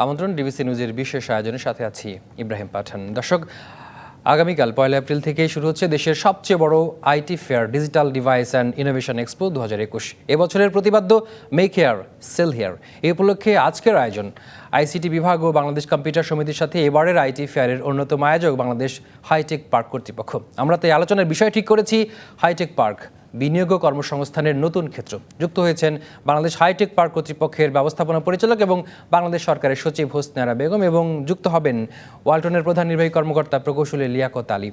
আমন্ত্রণ ডিবিসি নিউজের বিশেষ আয়োজনের সাথে আছি ইব্রাহিম পাঠান। দর্শক, আগামীকাল 1 এপ্রিল থেকেই শুরু হচ্ছে দেশের সবচেয়ে বড় IT fair digital device and innovation expo 2021। এবছরের প্রতিপাদ্য মেক হেয়ার সেল হেয়ার। এই উপলক্ষে আজকের আয়োজন আইসিটি বিভাগ ও বাংলাদেশ কম্পিউটার সমিতির সাথে এবারের আইটি ফেয়ারের অন্যতম আয়োজক বাংলাদেশ হাইটেক পার্ক কর্তৃপক্ষ। আমরা তাই আলোচনার বিষয় ঠিক করেছি হাইটেক পার্ক, বিনিয়োগ ও কর্মসংস্থানের নতুন ক্ষেত্র। যুক্ত হয়েছেন বাংলাদেশ হাইটেক পার্ক কর্তৃপক্ষের ব্যবস্থাপনা পরিচালক এবং বাংলাদেশ সরকারের সচিব হোসনে আরা বেগম, এবং যুক্ত হবেন ওয়ালটনের প্রধান নির্বাহী কর্মকর্তা প্রকৌশলী লিয়াকত আলী।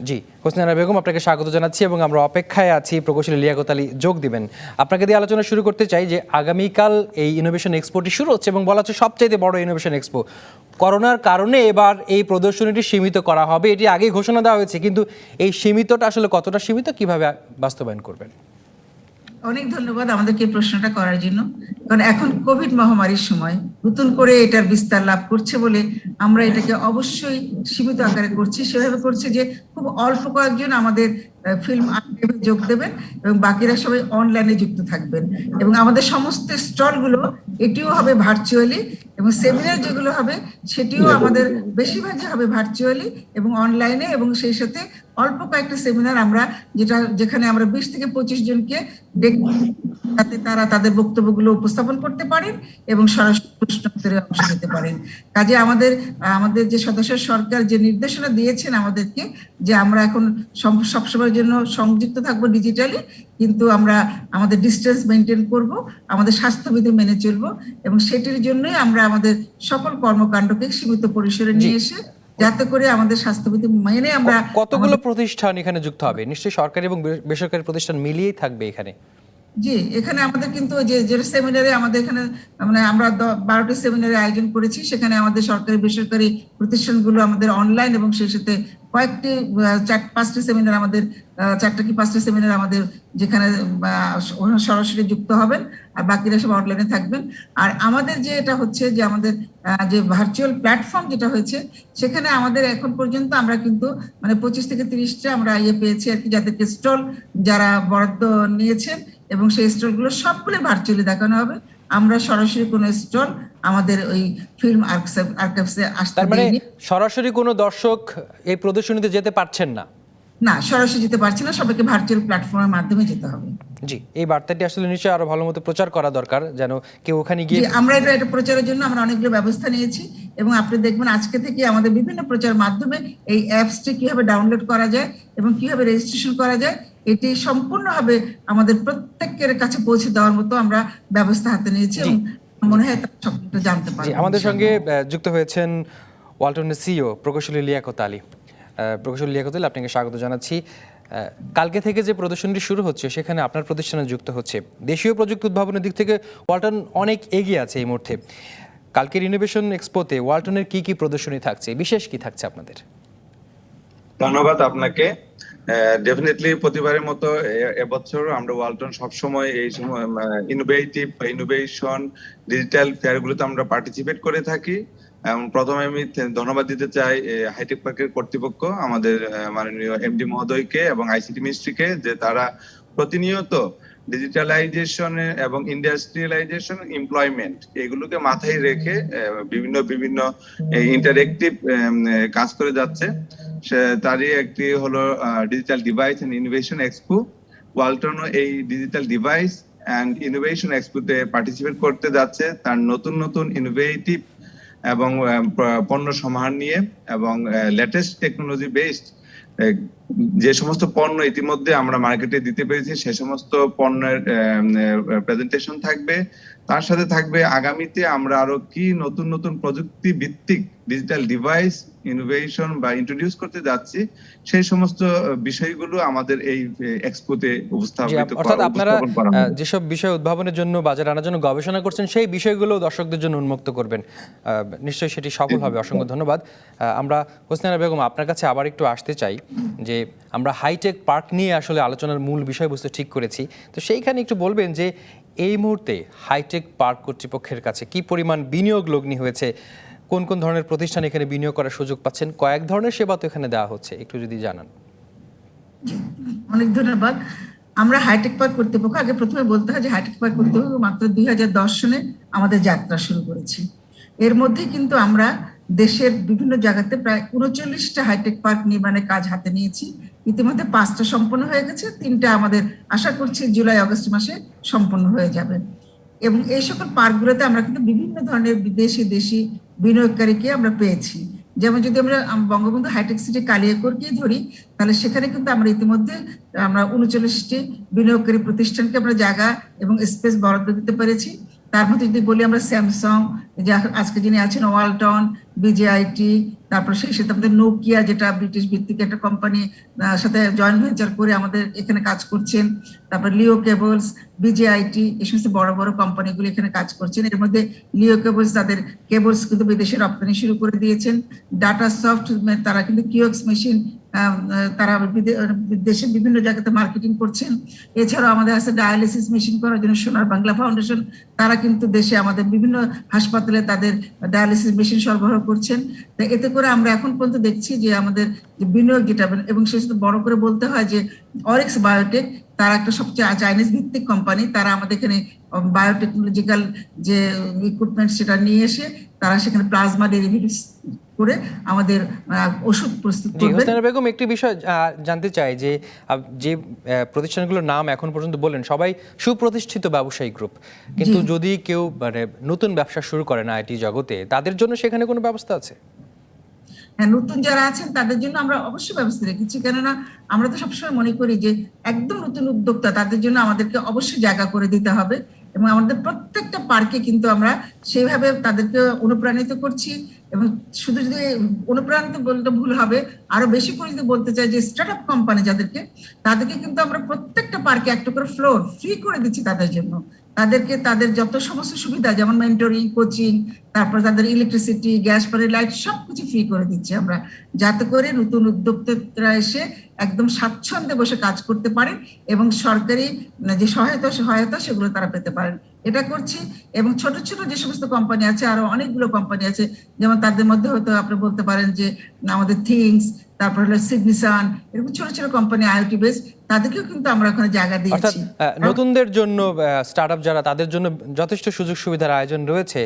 জি, হোসনে আরা বেগম, আপনাকে স্বাগত জানাচ্ছি এবং আমরা অপেক্ষায় আছি প্রকৌশলী লিয়াকত আলী যোগ দিবেন। আপনাকে দিয়ে আলোচনা শুরু করতে চাই যে আগামীকাল এই ইনোভেশন এক্সপোটি শুরু হচ্ছে এবং বলা হচ্ছে সবচাইতে বড় ইনোভেশন এক্সপো। করোনার কারণে এবার এই প্রদর্শনীটি সীমিত করা হবে, এটি আগেই ঘোষণা দেওয়া হয়েছে, কিন্তু এই সীমিতটা আসলে কতটা সীমিত, কিভাবে বাস্তবায়ন করবেন? অনেক ধন্যবাদ আমাদেরকে প্রশ্নটা করার জন্য। কারণ এখন কোভিড মহামারীর সময় নতুন করে এটার বিস্তার লাভ করছে বলে আমরা এটাকে অবশ্যই সীমিত আকারে করছি। সেভাবে করছে যে খুব অল্প কয়েকজন আমাদের ফিল্ম আর্কাইভে যোগ দেবেন এবং বাকিরা সবাই অনলাইনে যুক্ত থাকবেন। এবং আমাদের সমস্ত স্টলগুলো এটিও হবে ভার্চুয়ালি, এবং সেমিনার যেগুলো হবে সেটিও আমাদের বেশিরভাগই হবে ভার্চুয়ালি এবং অনলাইনে, এবং সেই সাথে অল্প কয়েকটা সেমিনার আমরা যেখানে আমরা 20 থেকে 25 জনকে যাতে তারা তাদের বক্তব্যগুলো উপস্থাপন করতে পারেন এবং সরাসরি প্রশ্ন উত্তরে অংশ নিতে পারেন। কাজে আমাদের যে সদস্য সরকার যে নির্দেশনা দিয়েছেন আমাদেরকে, যে আমরা এখন সবসময়ের জন্য সংযুক্ত থাকবো ডিজিটালি, কিন্তু আমরা আমাদের ডিস্টেন্স মেনটেন করব, আমাদের স্বাস্থ্যবিধি মেনে চলবো, এবং সেটির জন্যই আমরা আমাদের সকল কর্মকাণ্ডকে সীমিত পরিসরে নিয়ে এসে যাতে করে আমাদের স্বাস্থ্যবিধি মেনে আমরা। কতগুলো প্রতিষ্ঠান এখানে যুক্ত হবে? নিশ্চয়ই সরকারি এবং বেসরকারি প্রতিষ্ঠান মিলিয়েই থাকবে এখানে। জি, এখানে আমাদের কিন্তু যে সেমিনারে আমাদের এখানে মানে আমরা 12টি সেমিনারে আয়োজন করেছি, সেখানে আমাদের সরকারি বেসরকারি প্রতিষ্ঠানগুলো আমাদের অনলাইন এবং সেই সাথে কয়েকটি 4-5টি সেমিনার আমাদের 4টা কি 5টা সেমিনার আমাদের যেখানে সরাসরি যুক্ত হবেন, আর বাকিরা সব অনলাইনে থাকবেন। আর আমাদের যে এটা হচ্ছে যে আমাদের যে ভার্চুয়াল প্ল্যাটফর্ম যেটা হয়েছে, সেখানে আমাদের এখন পর্যন্ত আমরা কিন্তু মানে 25 থেকে 30টা আমরা পেয়েছি আর কি, যাদেরকে স্টল যারা বরাদ্দ নিয়েছেন, এবং সেই স্টলগুলো সবগুলো ভার্চুয়ালি দেখানো হবে। আমরা সরাসরি কোনো স্টল আমাদের ওই ফিল্ম আর্কাইভসে আসতে দেইনি। সরাসরি কোনো দর্শক এই প্রদর্শনীতে যেতে পারছেন না? না, সরাসরি যেতে পারছি না, সবাইকে ভার্চুয়াল প্ল্যাটফর্মের মাধ্যমে যেতে হবে। জি, এই বার্তাটি আসলে নিশ্চয়ই আরো ভালো মতো প্রচার করা দরকার, যেন কেউ ওখানে গিয়ে। আমরা এটা প্রচারের জন্য আমরা অনেকগুলো ব্যবস্থা নিয়েছি, এবং আপনি দেখবেন আজকে থেকে আমাদের বিভিন্ন প্রচার মাধ্যমে এই অ্যাপসটি কিভাবে ডাউনলোড করা যায় এবং কিভাবে রেজিস্ট্রেশন করা যায়, এটি সম্পূর্ণভাবে আমাদের প্রত্যেকের কাছে পৌঁছে দেওয়ার মতো আমরা ব্যবস্থা হাতে নিয়েছি, এবং মনে হয় তারা সবটা জানতে পারবে। আমাদের সঙ্গে যুক্ত হয়েছেন ওয়ালটনের সিইও প্রকৌশলী লিয়াকত আলী। প্রকৌশলী লিয়াকত আলী, আপনাকে স্বাগত জানাচ্ছি। কালকে থেকে যে প্রদর্শনীটি শুরু হচ্ছে সেখানে আপনার প্রতিষ্ঠানে যুক্ত হচ্ছে। দেশীয় প্রযুক্তি উদ্ভাবনের দিক থেকে ওয়ালটন অনেক এগিয়ে আছে এই মুহূর্তে। কালকের ইনোভেশন এক্সপোতে ওয়ালটনের কি কি প্রদর্শনী থাকছে, বিশেষ কি থাকছে আপনাদের? ধন্যবাদ আপনাকে। ডেফিনেটলি প্রতিবারের মতো এবছর আমরা ওয়ালটন সবসময় এই সময় ইনোভেশন ডিজিটাল ফেয়ারগুলোতে আমরা পার্টিসিপেট করে থাকি। প্রথমে আমি ধন্যবাদ দিতে চাই হাইটেক পার্কের কর্তৃপক্ষ, আমাদের মাননীয় এমডি মহোদয়কে এবং আইসিটি মিনিস্ট্রিকে, যে তারা প্রতিনিয়ত ডিজিটালাইজেশন এবং ইন্ডাস্ট্রিয়ালাইজেশন, এমপ্লয়মেন্ট এগুলোকে মাথায় রেখে বিভিন্ন ইন্টারেক্টিভ কাজ করে যাচ্ছে। তারই একটি হলো digital device and innovation expo. ওয়ালটনও এই ডিজিটাল ডিভাইস এন্ড ইনোভেশন এক্সপোতে পার্টিসিপেট করতে যাচ্ছে তার নতুন ইনোভেটিভ এবং পণ্য সমাহার নিয়ে, এবং লেটেস্ট টেকনোলজি বেসড যে সমস্ত পণ্য ইতিমধ্যে আমরা মার্কেটে দিতে পেরেছি সে সমস্ত পণ্যের প্রেজেন্টেশন থাকবে। তার সাথে থাকবে আগামীতে আমরা আরো কি নতুন প্রযুক্তি ভিত্তিক ডিজিটাল ডিভাইস ইনোভেশন বা ইন্ট্রোডিউস করতে যাচ্ছি, সেই সমস্ত বিষয়গুলো আমাদের এই এক্সপোতে উপস্থাপিত করা। অর্থাৎ আপনারা যেসব বিষয় উদ্ভাবনের জন্য বাজারে আনার জন্য গবেষণা করছেন সেই বিষয়গুলো দর্শকদের জন্য উন্মুক্ত করবেন, নিশ্চয়ই সেটি সফল হবে। অসংখ্য ধন্যবাদ। আমরা হোসনে আরা বেগম, আপনার কাছে আবার একটু আসতে চাই যে আমরা হাইটেক পার্ক নিয়ে আসলে আলোচনার মূল বিষয়বস্তু ঠিক করেছি, তো সেইখানে একটু বলবেন যে এই মুহূর্তে হাইটেক পার্ক কর্তৃপক্ষের কাছে কি পরিমাণ বিনিয়োগ লগ্নি হয়েছে, কোন কোন ধরনের প্রতিষ্ঠান এখানে বিনিয়োগ করার সুযোগ পাচ্ছেন, কয়েক ধরনের সেবা তো এখানে দেওয়া হচ্ছে, একটু যদি জানান। অনেক ধন্যবাদ। আমরা হাইটেক পার্ক কর্তৃপক্ষ, আগে প্রথমে বলতে হয় যে হাইটেক পার্ক কর্তৃপক্ষ মাত্র 2010 সনে আমাদের যাত্রা শুরু করেছি। এর মধ্যে কিন্তু আমরা দেশের বিভিন্ন জায়গাতে প্রায় 39টা হাইটেক পার্ক নির্মাণের কাজ হাতে নিয়েছি। ইতিমধ্যে 5টা সম্পন্ন হয়ে গেছে, 3টা আমাদের আশা করছি জুলাই আগস্ট মাসে সম্পন্ন হয়ে যাবে। এবং এই সকল পার্কগুলোতে আমরা কিন্তু বিভিন্ন ধরনের বিদেশি দেশি বিনিয়োগকারীকে আমরা পেয়েছি। যেমন যদি আমরা বঙ্গবন্ধু হাইটেক সিটি কালিয়াকৈরকেই ধরি, তাহলে সেখানে কিন্তু আমরা ইতিমধ্যে 39টি বিনিয়োগকারী প্রতিষ্ঠানকে আমরা জায়গা এবং স্পেস বরাদ্দ দিতে পেরেছি। তার মধ্যে যদি বলি আমরা স্যামসাং, যে আজকে যিনি আছেন ওয়ালটন, বিজেআইটি, তারপর সেই সাথে আমাদের নোকিয়া, যেটা ব্রিটিশ ভিত্তিক একটা কোম্পানি সাথে জয়েন্ট ভেঞ্চার করে আমাদের এখানে কাজ করছেন, তারপর লিও কেবলস, বিজেআইটি, এই সমস্ত বড় বড় কোম্পানিগুলো এখানে কাজ করছেন। এর মধ্যে লিও কেবলস তাদের কেবলস কিন্তু বিদেশে রপ্তানি শুরু করে দিয়েছেন। ডাটা সফট তারা কিন্তু কিওক্স মেশিন তারা দেশের বিভিন্ন জায়গাতে মার্কেটিং করছেন। এছাড়াও আমাদের আছে ডায়ালিসিস মেশিন করার জন্য সোনার বাংলা ফাউন্ডেশন, তারা কিন্তু দেশে আমাদের বিভিন্ন হাসপাতালে তাদের ডায়ালিসিস মেশিন সরবরাহ করছেন। এতে করে আমরা এখন পর্যন্ত দেখছি যে আমাদের যে বিনিয়োগ যেটা, এবং সেই সাথে বড় করে বলতে হয় যে অরিক্স বায়োটেক, তারা একটা সবচেয়ে চাইনিজ ভিত্তিক কোম্পানি, তারা আমাদের এখানে বায়োটেকনোলজিক্যাল যে ইকুইপমেন্ট সেটা নিয়ে এসে তারা সেখানে প্লাজমা ডেরিভেটিভস করে আমাদের ওষুধ প্রস্তুত করবে। হোসেনা বেগম, একটি বিষয় জানতে চাই যে যে প্রতিষ্ঠানগুলোর নাম এখন পর্যন্ত বললেন সবাই সুপ্রতিষ্ঠিত ব্যবসায়ী গ্রুপ, কিন্তু যদি কেউ মানে নতুন ব্যবসা শুরু করেন আইটি জগতে, তাদের জন্য সেখানে কোনো ব্যবস্থা আছে? হ্যাঁ, নতুন যারা আছেন তাদের জন্য আমরা অবশ্যই ব্যবস্থা রেখেছি, কেননা আমরা তো সবসময় মনে করি যে একদম নতুন উদ্যোক্তা তাদের জন্য আমাদেরকে অবশ্যই জায়গা করে দিতে হবে। এবং আমাদের প্রত্যেকটা পার্কে কিন্তু আমরা সেইভাবে তাদেরকে অনুপ্রাণিত করছি। এবং শুধু যদি অনুপ্রাণিত বলতে ভুল হবে, আরো বেশি করে যদি বলতে চাই যে স্টার্ট আপ কোম্পানি তাদেরকে কিন্তু আমরা প্রত্যেকটা পার্কে একটা করে ফ্লোর ফ্রি করে দিচ্ছি তাদের জন্য। তাদেরকে তাদের যত সমস্ত সুবিধা, যেমন মেন্টরিং, কোচিং, তারপর তাদের ইলেকট্রিসিটি, গ্যাস, পানি, লাইট সবকিছু ফ্রি করে দিচ্ছি আমরা, যাতে করে নতুন উদ্যোক্তারা এসে একদম স্বাচ্ছন্দ্যে বসে কাজ করতে পারেন এবং সরকারি যে সহায়তা সেগুলো তারা পেতে পারেন, এটা করছি। এবং ছোট ছোট যে সমস্ত কোম্পানি আছে, আরো অনেকগুলো কোম্পানি আছে, যেমন তাদের মধ্যে হয়তো আপনি বলতে পারেন যে আমাদের থিংস, তারপর হলো সিগনিসন, এরকম ছোট ছোট কোম্পানি আইওটি বেস, তাদেরকেও কিন্তু আমরা ওখানে জায়গা দিয়েছি। নতুনদের জন্য, স্টার্টআপ যারা, তাদের জন্য যথেষ্ট সুযোগ সুবিধার আয়োজন রয়েছে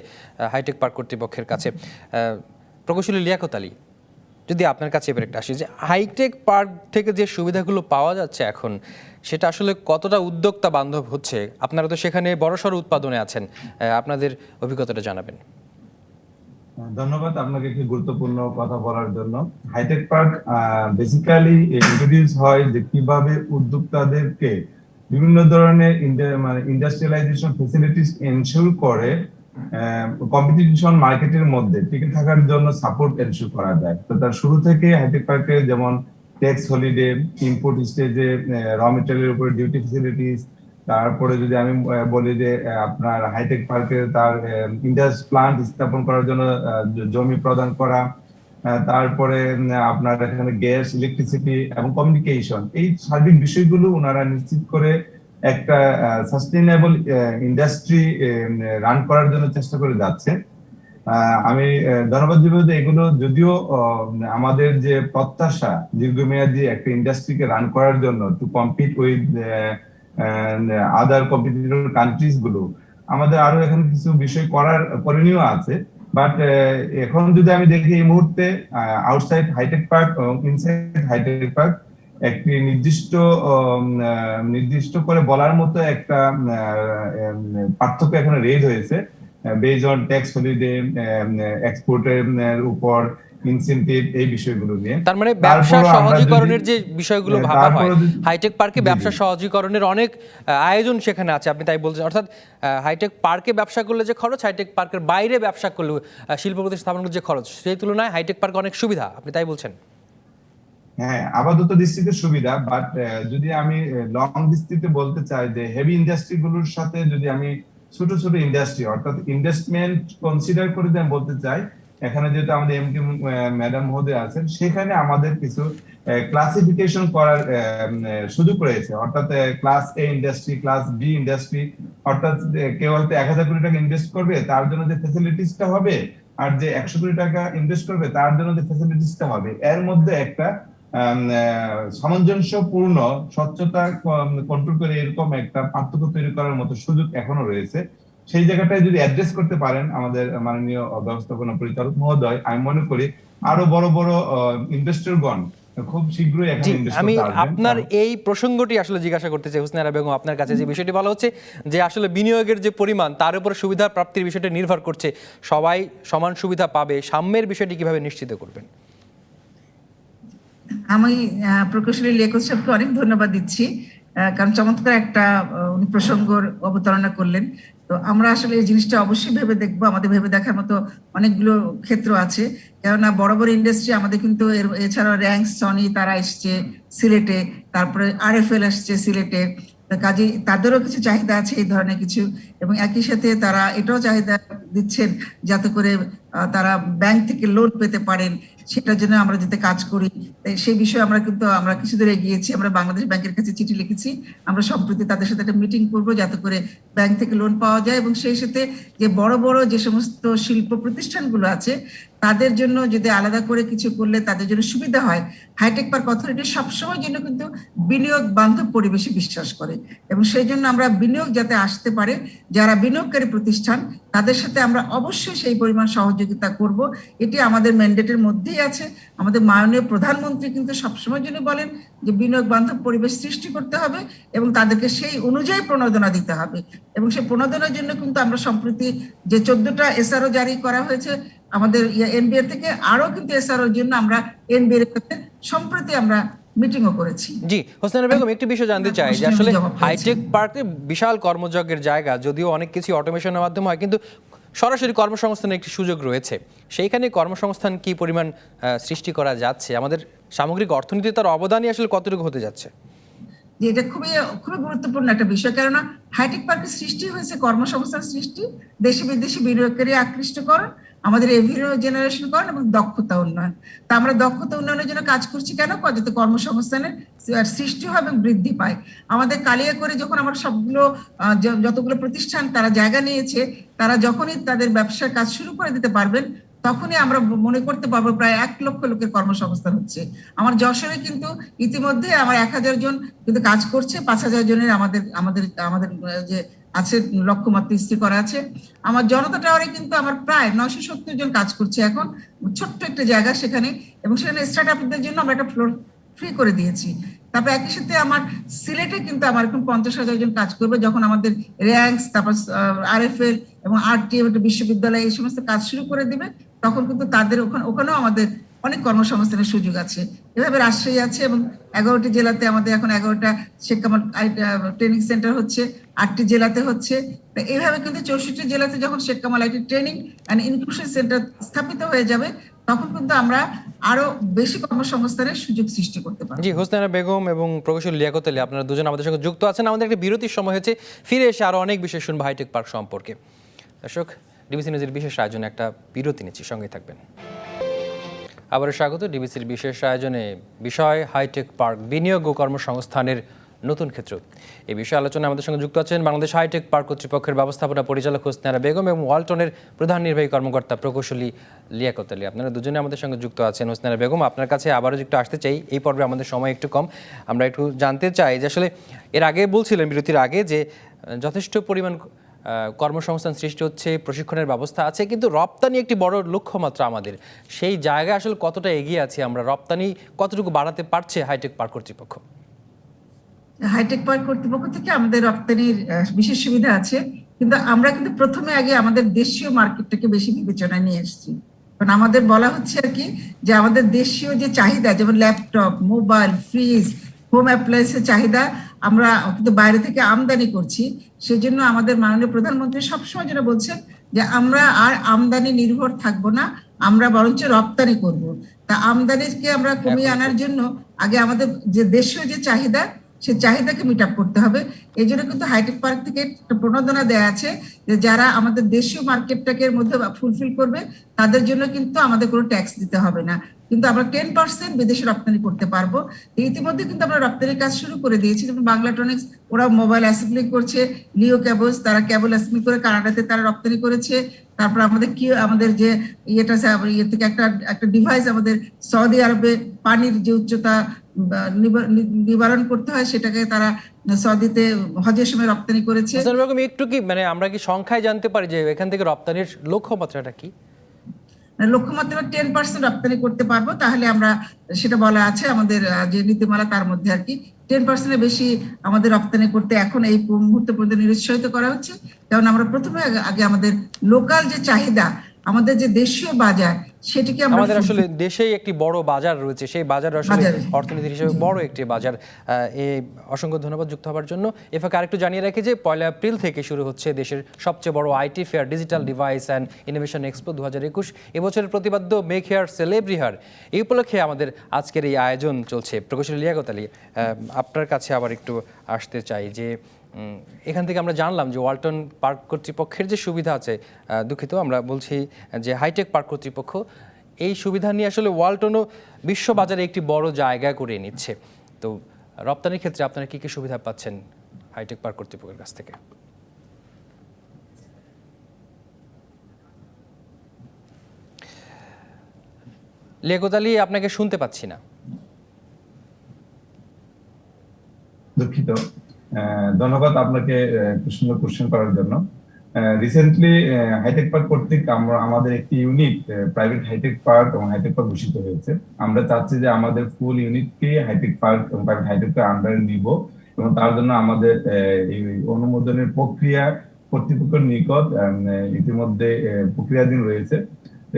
হাইটেক পার্ক কর্তৃপক্ষের কাছে। প্রকৌশলী লিয়াকত আলী, যদি আপনার কাছে এবার একটা আসি, যে হাইটেক পার্ক থেকে যে সুবিধাগুলো পাওয়া যাচ্ছে এখন, সেটা আসলে কতটা উদ্যোক্তা বান্ধব হচ্ছে? আপনারা তো সেখানে বড়সড় উৎপাদনে আছেন, আপনাদের অভিজ্ঞতাটা জানাবেন। ধন্যবাদ আপনাকে একটি গুরুত্বপূর্ণ কথা বলার জন্য। হাইটেক পার্ক বেসিক্যালি ইন্ট্রোডিউস হয় যে কিভাবে উদ্যোক্তাদেরকে বিভিন্ন ধরনের ইন্ডাস্ট্রিয়ালাইজেশন ফ্যাসিলিটিস এনশিওর করে কম্পিটিশন মার্কেটের মধ্যে টিকে থাকার জন্য সাপোর্ট এনশিওর করা যায়। তো তার শুরু থেকে হাইটেক পার্কে যেমন ট্যাক্স হলিডে, ইম্পোর্ট স্টেজে র মেটেরিয়ালের উপরে ডিউটি ফ্যাসিলিটিস, তারপরে যদি আমি বলি যে আপনার হাইটেক পার্কে তার ইন্ডাস্ট্রি প্লান্ট স্থাপন করার জন্য জমি প্রদান করা, তারপরে আপনার এখানে গ্যাস, ইলেকট্রিসিটি এবং কমিউনিকেশন, এই সার্বিক বিষয়গুলো ওনারা নিশ্চিত করে একটা সাস্টেইনেবল ইন্ডাস্ট্রি রান করার জন্য চেষ্টা করে যাচ্ছে। আমি ধন্যবাদ দিব যে এগুলো যদিও আমাদের যে প্রত্যাশা দীর্ঘমেয়াদী একটা ইন্ডাস্ট্রিকে রান করার জন্য two compete with other competitor countries গুলো, আমাদের আরো এখন কিছু বিষয় করার করণীয় আছে। বাট এখন যদি আমি দেখি এই মুহূর্তে আউটসাইড হাইটেক পার্ক এবং ইনসাইড হাইটেক পার্ক একটি নির্দিষ্ট করে বলার মতো একটা পার্থক্য এখানে রেজ হয়েছে বেজ অন ট্যাক্স হলিডে, এক্সপোর্টের উপর ইনসেনটিভ, এই বিষয়গুলো নিয়ে। তার মানে ব্যবসা সহজীকরণের যে বিষয়গুলো ভাবা হয়, হাইটেক পার্কে ব্যবসা সহজীকরণের অনেক আয়োজন সেখানে আছে, আপনি তাই বলছেন। অর্থাৎ হাইটেক পার্কে ব্যবসা করলে যে খরচ, হাইটেক পার্কের বাইরে ব্যবসা করলে শিল্প প্রতিষ্ঠান যে খরচ, সেই তুলনায় হাইটেক পার্কে অনেক সুবিধা, আপনি তাই বলছেন? হ্যাঁ, আপাতত দৃষ্টিতে সুবিধা, বাট যদি আমি লং দৃষ্টিতে বলতে চাই যে হেভি ইন্ডাস্ট্রি গুলোর সাথে যদি আমি ছোট ছোট ইন্ডাস্ট্রি অর্থাৎ ইনভেস্টমেন্ট কনসিডার করে আমি বলতে চাই, এখানে যেহেতু আমাদের এমডি ম্যাডাম মহোদয় আছেন, সেখানে আমাদের কিছু ক্লাসিফিকেশন করার সুযোগ রয়েছে। অর্থাৎ ক্লাস এ ইন্ডাস্ট্রি, ক্লাস বি ইন্ডাস্ট্রি, অর্থাৎ কেউ হয়তো 1000 কোটি টাকা ইনভেস্ট করবে, তার জন্য যে ফ্যাসিলিটিসটা হবে, আর যে 100 কোটি টাকা ইনভেস্ট করবে তার জন্য যে ফ্যাসিলিটিসটা হবে, এর মধ্যে একটা সামঞ্জস্যপূর্ণ স্বচ্ছতা কন্ট্রোল করে এরকম একটা পার্থক্য তৈরি করার মতো সুযোগ এখনো রয়েছে। সেই জায়গাটায় যদি অ্যাড্রেস করতে পারেন আমাদের মাননীয় ব্যবস্থাপনা পরিচালক মহোদয়, আমি মনে করি আরো বড় বড় ইনভেস্টরগণ খুব শীঘ্রই এখানে ইনভেস্ট আমি করতে আসবেন। আপনার এই প্রসঙ্গটি আসলে জিজ্ঞাসা করতে চাই হোসনে আরা বেগম, আপনার কাছে যে বিষয়টি বলা হচ্ছে যে আসলে বিনিয়োগের যে পরিমাণ তার উপর সুবিধা প্রাপ্তির বিষয়টি নির্ভর করছে, সবাই সমান সুবিধা পাবে, সাম্যের বিষয়টি কিভাবে নিশ্চিত করবেন? আমি প্রকৌশলী লিয়াকত সাহেবকে অনেক ধন্যবাদ দিচ্ছি, কারণ চমৎকার একটা উনি প্রসঙ্গর অবতারণা করলেন। তো আমরা আসলে এই জিনিসটা অবশ্যই ভেবে দেখবো, আমাদের ভেবে দেখার মতো অনেকগুলো ক্ষেত্র আছে। কেননা বড় বড় ইন্ডাস্ট্রি আমাদের কিন্তু এছাড়াও র্যাঙ্কস, সনি তারা এসছে সিলেটে, তারপরে RFL আসছে সিলেটে, কাজে তাদেরও কিছু চাহিদা আছে এই ধরনের কিছু, এবং একই সাথে তারা এটাও চাহিদা দিচ্ছেন যাতে করে তারা ব্যাংক থেকে লোন পেতে পারেন, সেটার জন্য আমরা যাতে কাজ করি। সেই বিষয়ে আমরা কিছু দূর এগিয়েছি। আমরা বাংলাদেশ ব্যাংকের কাছে চিঠি লিখেছি, আমরা সম্প্রতি তাদের সাথে একটা মিটিং করবো যাতে করে ব্যাংক থেকে লোন পাওয়া যায়, এবং সেই সাথে যে বড় বড় যে সমস্ত শিল্প প্রতিষ্ঠানগুলো আছে তাদের জন্য যদি আলাদা করে কিছু করলে তাদের জন্য সুবিধা হয়। হাইটেক পার্ক অথরিটি সবসময় জন্য কিন্তু বিনিয়োগ বান্ধব পরিবেশে বিশ্বাস করে, এবং সেই জন্য আমরা বিনিয়োগ যাতে আসতে পারে, যারা বিনিয়োগকারী প্রতিষ্ঠান তাদের সাথে আমরা অবশ্যই সেই পরিমাণ সহযোগিতা করব। এটি আমাদের ম্যান্ডেটের মধ্যেই আছে। আমাদের মাননীয় প্রধানমন্ত্রী কিন্তু সবসময় জন্য বলেন যে বিনিয়োগ বান্ধব পরিবেশ সৃষ্টি করতে হবে এবং তাদেরকে সেই অনুযায়ী প্রণোদনা দিতে হবে, এবং সেই প্রণোদনার জন্য কিন্তু আমরা সম্প্রতি যে 14টা SRO জারি করা হয়েছে আমাদের NBR থেকে, আরো কিন্তু SROর জন্য আমরা NBR এর সাথে সম্প্রতি আমরা মিটিংও করেছি। জি হোসনে আরা বেগম, একটি বিষয় জানতে চাই যে আসলে হাইটেক পার্কে বিশাল কর্মযজ্ঞের জায়গা, যদিও অনেক কিছু অটোমেশনের মাধ্যমে হয়, কিন্তু সরাসরি কর্মসংস্থানের একটি সুযোগ রয়েছে। সেইখানে কর্মসংস্থান কি পরিমাণ সৃষ্টি করা যাচ্ছে? আমাদের সামগ্রিক অর্থনীতি তার অবদানই আসলে কতটুকু হতে যাচ্ছে? যে এটা খুবই খুবই গুরুত্বপূর্ণ একটা বিষয়, কেননা হাইটেক পার্কের সৃষ্টি হয়েছে কর্মসংস্থান সৃষ্টি, দেশি বিদেশি বিনিয়োগকারী আকৃষ্টকরণ, আমাদের রেভিনিউ জেনারেশন করেন এবং দক্ষতা উন্নয়ন। তা আমরা দক্ষতা উন্নয়নের জন্য কাজ করছি কেন? যাতে কর্মসংস্থানের সৃষ্টি হয় এবং বৃদ্ধি পায়। আমাদের কালিয়াকৈরে যখন আমরা সবগুলো যতগুলো প্রতিষ্ঠান তারা জায়গা নিয়েছে, তারা যখনই তাদের ব্যবসার কাজ শুরু করে দিতে পারবেন তখনই আমরা মনে করতে পারবো প্রায় 1 লক্ষ লোকের কর্মসংস্থান হচ্ছে। আমার যশোরে কিন্তু ইতিমধ্যে আমার 1000 জন কিন্তু কাজ করছে, 5000 জনের আমাদের আমাদের আমাদের যে আছে লক্ষ্যমাত্রা স্থির করা আছে। আমার জনতা টাওয়ারে কিন্তু আমার প্রায় 970 জন কাজ করছে এখন, ছোট্ট একটা জায়গা সেখানে, এবং সেখানে স্টার্ট আপদের জন্য আমরা একটা ফ্লোর ফ্রি করে দিয়েছি। তারপর একই সাথে আমার সিলেটে কিন্তু আমার এখন 50,000 জন কাজ করবে, যখন আমাদের র্যাঙ্কস, তারপর RFL এবং RTM বিশ্ববিদ্যালয় এই সমস্ত কাজ শুরু করে দিবে, তখন কিন্তু তাদের ওখানেও আমাদের অনেক কর্মসংস্থানের সুযোগ আছে। এভাবে রাজশাহী আছে, এবং 11টি জেলাতে আমাদের এখন 11টা শেখ কামাল ট্রেনিং সেন্টার হচ্ছে, 8টি জেলাতে হচ্ছে। এইভাবে কিন্তু 64 জেলাতে যখন Sheikh Kamal IT training and inclusion centre স্থাপিত হয়ে যাবে তখন কিন্তু আমরা আরো বেশি কর্মসংস্থানের সুযোগ সৃষ্টি করতে পারবো। জি হোসনে আরা বেগম এবং প্রকৌশলী লিয়াকত আলী, আপনারা দুজন আমাদের সঙ্গে যুক্ত আছেন। আমাদের একটা বিরতির সময় হয়েছে, ফিরে এসে আরো অনেক বিষয় শুনবো হাইটেক পার্ক সম্পর্কে। দর্শক, ডিবিসি নিউজের বিশেষ আয়োজনে একটা বিরতি নিচ্ছি, সঙ্গে থাকবেন। আবারও স্বাগত ডিবিসির বিশেষ আয়োজনে, বিষয় হাইটেক পার্ক, বিনিয়োগ ও কর্মসংস্থানের নতুন ক্ষেত্র। এই বিষয়ে আলোচনায় আমাদের সঙ্গে যুক্ত আছেন বাংলাদেশ হাইটেক পার্ক কর্তৃপক্ষের ব্যবস্থাপনা পরিচালক হোসনে আরা বেগম এবং ওয়ালটনের প্রধান নির্বাহী কর্মকর্তা প্রকৌশলী লিয়াকত আলী। আপনারা দুজনে আমাদের সঙ্গে যুক্ত আছেন। হোসনে আরা বেগম, আপনার কাছে আবারও একটু আসতে চাই, এই পর্বে আমাদের সময় একটু কম, আমরা একটু জানতে চাই যে আসলে এর আগে বলছিলেন বিরতির আগে যে যথেষ্ট পরিমাণ কর্মসংস্থান সৃষ্টি হচ্ছে, প্রশিক্ষণের ব্যবস্থা আছে, কিন্তু রপ্তানি একটি বড় লক্ষ্যমাত্রা আমাদের। সেই জায়গায় আসলে কতটা এগিয়ে আছি আমরা, রপ্তানি কতটুকু বাড়াতে পারছে হাইটেক পার্ক কর্তৃপক্ষ? হাইটেক পার্ক কর্তৃপক্ষ থেকে আমাদের রপ্তানির বিশেষ সুবিধা আছে, কিন্তু আমরা কিন্তু প্রথমে আগে আমাদের দেশীয় মার্কেটটাকে বেশি বিবেচনায় নিয়ে এসেছি। কারণ আমাদের বলা হচ্ছে আর কি যে আমাদের দেশীয় যে চাহিদা, যেমন ল্যাপটপ, মোবাইল, ফ্রিজ, হোম অ্যাপ্লায়েন্সের চাহিদা আমরা কিন্তু বাইরে থেকে আমদানি করছি। সেজন্য আমাদের মাননীয় প্রধানমন্ত্রী সবসময় যেটা বলছেন যে আমরা আর আমদানি নির্ভর থাকবো না, আমরা বরঞ্চ রপ্তানি করব। তা আমদানিকে আমরা কমিয়ে আনার জন্য আগে আমাদের যে দেশীয় যে চাহিদা, সে চাহিদাকে মিট আপ করতে হবে। এই জন্য কিন্তু হাইটেক পার্ক থেকে একটা প্রণোদনা দেওয়া আছে যে যারা আমাদের দেশীয় মার্কেটটাকে মধ্যে ফুলফিল করবে তাদের জন্য কিন্তু আমাদের কোনো ট্যাক্স দিতে হবে না। কিন্তু আমরা 10% বিদেশে রপ্তানি করতে পারবো। ইতিমধ্যে কিন্তু আমরা রপ্তানির কাজ শুরু করে দিয়েছি, যেমন বাংলাটনিক্স ওরা মোবাইল অ্যাসেম্বলি করছে, লিও ক্যাবলস তারা কেবল অ্যাসেম্বলি করে কানাডাতে তারা রপ্তানি করেছে। তারপর আমাদের যে ইয়েটা আছে, ইয়ে থেকে একটা ডিভাইস আমাদের সৌদি আরবে পানির যে উচ্চতা নিবারণ করতে হয় সেটাকে তারা সৌদিতে হজের সময় রপ্তানি করেছে। একটু কি মানে আমরা কি সংখ্যায় জানতে পারি যে এখান থেকে রপ্তানির লক্ষ্যমাত্রাটা কি? লক্ষ্যমাত্রা 10% রপ্তানি করতে পারবো, তাহলে আমরা সেটা বলা আছে আমাদের যে নীতিমালা তার মধ্যে আর কি 10%-এর বেশি আমাদের রপ্তানি করতে এখন এই মুহূর্তে পর্যন্ত নিরুৎসাহিত করা হচ্ছে। কারণ আমরা প্রথমে আগে আমাদের লোকাল যে চাহিদা, আমাদের যে দেশীয় বাজার, সেটিকে আমাদের আসলে দেশেই একটি বড় বাজার রয়েছে, সেই বাজার আসলে অর্থনীতি হিসেবে বড় একটি বাজার। এই অসংখ্য ধন্যবাদ যুক্ত হওয়ার জন্য। এফাকে আরেকটু জানিয়ে রাখি যে 1 এপ্রিল থেকে শুরু হচ্ছে দেশের সবচেয়ে বড় IT fair digital device and innovation expo 2021। এবছরের প্রতিপাদ্য মেক হেয়ার সেলেব্রি হেয়ার, এই উপলক্ষে আমাদের আজকের এই আয়োজন চলছে। প্রকৌশলী লিয়াকত আলী, আপনার কাছে আবার একটু আসতে চাই যে এখান থেকে আমরা জানলাম যে ওয়ালটন পার্ক কর্তৃপক্ষের যে সুবিধা আছে, দুঃখিত আমরা বলছি যে হাইটেক পার্ক কর্তৃপক্ষ এই সুবিধা নিয়ে আসলে ওয়ালটনও বিশ্ববাজারে একটি বড় জায়গা করে নিচ্ছে। তো রপ্তানির ক্ষেত্রে আপনারা কি কি সুবিধা পাচ্ছেন হাইটেক পার্ক কর্তৃপক্ষের কাছ থেকে? লিয়াকত আলী, আপনাকে শুনতে পাচ্ছি না। দুঃখিত। ধন্যবাদ আপনাকে সুন্দর কোশ্চেন করার জন্য। রিসেন্টলি হাইটেক পার্ক কর্তৃক আমাদের একটি ইউনিট প্রাইভেট হাইটেক পার্ক এবং হাইটেক পার্ক ঘোষিত হয়েছে। আমরা চাচ্ছি যে আমাদের ফুল ইউনিটকে হাইটেক পার্ক এবং প্রাইভেট হাইটেক পার্ক আন্ডারে নিব, এবং তার জন্য আমাদের এই অনুমোদনের প্রক্রিয়া কর্তৃপক্ষের নিকট ইতিমধ্যে প্রক্রিয়াধীন রয়েছে।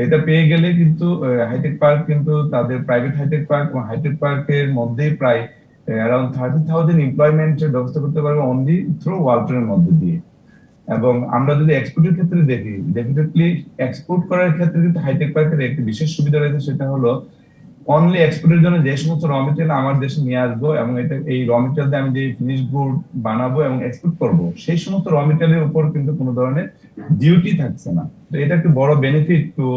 এটা পেয়ে গেলে কিন্তু হাইটেক পার্ক কিন্তু তাদের প্রাইভেট হাইটেক পার্ক এবং হাইটেক পার্কের মধ্যেই প্রায় অ্যারাউন্ড 30,000 এমপ্লয়মেন্টের ব্যবস্থা করতে পারবে অনলি থ্রু ওয়ালটনের মধ্যে দিয়ে। এবং আমরা যদি এক্সপোর্টের ক্ষেত্রে দেখি, ডেফিনেটলি এক্সপোর্ট করার ক্ষেত্রে কিন্তু হাইটেক পার্কের একটি বিশেষ সুবিধা রয়েছে, সেটা হলো অনলি এক্সপোর্টের জন্য যে সমস্ত র মেটেরিয়াল আমার দেশে নিয়ে আসবো এবং এই র মেটেরিয়াল দিয়ে আমি যে ফিনিশ গুড বানাবো এবং এক্সপোর্ট করবো, সেই সমস্ত র মেটেরিয়ালের উপর কিন্তু কোনো ধরনের ডিউটি থাকছে না। তো এটা একটি বড় বেনিফিট টু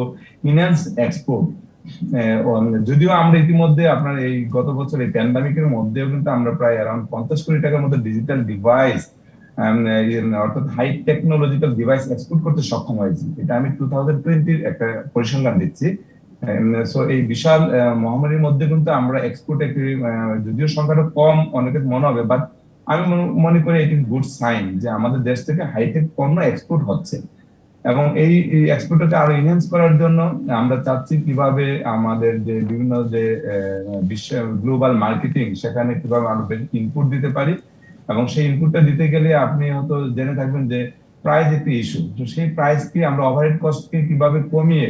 ইনহ্যান্স এক্সপোর্ট। যদিও আমরা ইতিমধ্যে আপনার এই গত বছর এই প্যান্ডামিকের মধ্যেও কিন্তু আমরা প্রায় অ্যারাউন্ড 50 কোটি টাকার মতো ডিজিটাল ডিভাইস অর্থাৎ হাই টেকনোলজিক্যাল ডিভাইস এক্সপোর্ট করতে সক্ষম হয়েছি। এটা আমি 2020 একটা পরিসংখ্যান দিচ্ছি। সো এই বিশাল মহামারীর মধ্যে কিন্তু আমরা এক্সপোর্ট একটি যদিও সংখ্যাটা কম অনেকের মনে হবে, বাট আমি মনে করি এটি গুড সাইন যে আমাদের দেশ থেকে হাইটেক পণ্য এক্সপোর্ট হচ্ছে। এবং এই এক্সপোর্টটাকে আরো এনহ্যান্স করার জন্য আমরা চাচ্ছি কিভাবে আমাদের যে বিভিন্ন যে বিশ্ব গ্লোবাল মার্কেটিং, সেখানে কিভাবে আরো বেশি ইনপুট দিতে পারি। এবং সেই ইনপুটটা দিতে গেলে আপনি হয়তো জেনে থাকবেন যে প্রাইস একটি ইস্যু। তো সেই প্রাইসকে আমরা ওভারহেড কস্টকে কিভাবে কমিয়ে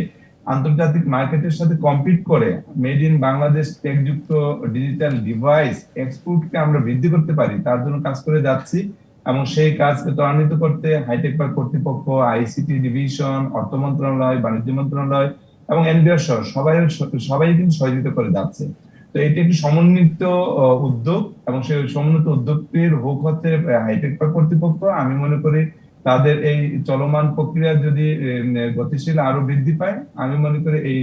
আন্তর্জাতিক মার্কেটের সাথে কম্পিট করে মেড ইন বাংলাদেশ টেকযুক্ত ডিজিটাল ডিভাইস এক্সপোর্টকে আমরা বৃদ্ধি করতে পারি, তার জন্য কাজ করে যাচ্ছি। এবং সেই কাজকে ত্বরান্বিত করতে হাইটেক পার্ক কর্তৃপক্ষ, আইসিটি ডিভিশন, অর্থ মন্ত্রণালয়, বাণিজ্য মন্ত্রণালয় এবং এনবিআর সহ সবাই কিন্তু সহযোগিতা করে যাচ্ছে। তো এটি একটি সমন্বিত উদ্যোগ এবং সেই সমন্বিত উদ্যোগটির হোক হচ্ছে হাইটেক পার্ক কর্তৃপক্ষ। আমি মনে করি তাদের এই চলমান প্রক্রিয়া যদি গতিশীল আরো বৃদ্ধি পায়, আমি মনে করি এই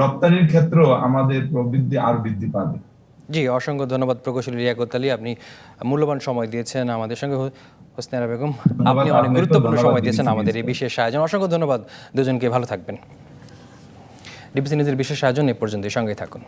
রপ্তানির ক্ষেত্র আমাদের প্রবৃদ্ধি আরো বৃদ্ধি পাবে। জি, অসংখ্য ধন্যবাদ প্রকৌশলী লিয়াকত আলী, আপনি মূল্যবান সময় দিয়েছেন আমাদের সঙ্গে। হোসনেরা বেগম, আপনি অনেক গুরুত্বপূর্ণ সময় দিয়েছেন আমাদের এই বিশেষ আয়োজন। অসংখ্য ধন্যবাদ দুজনকে, ভালো থাকবেন। ডিবিসি নিউজের বিশেষ আয়োজন এ পর্যন্ত, সঙ্গেই থাকুন।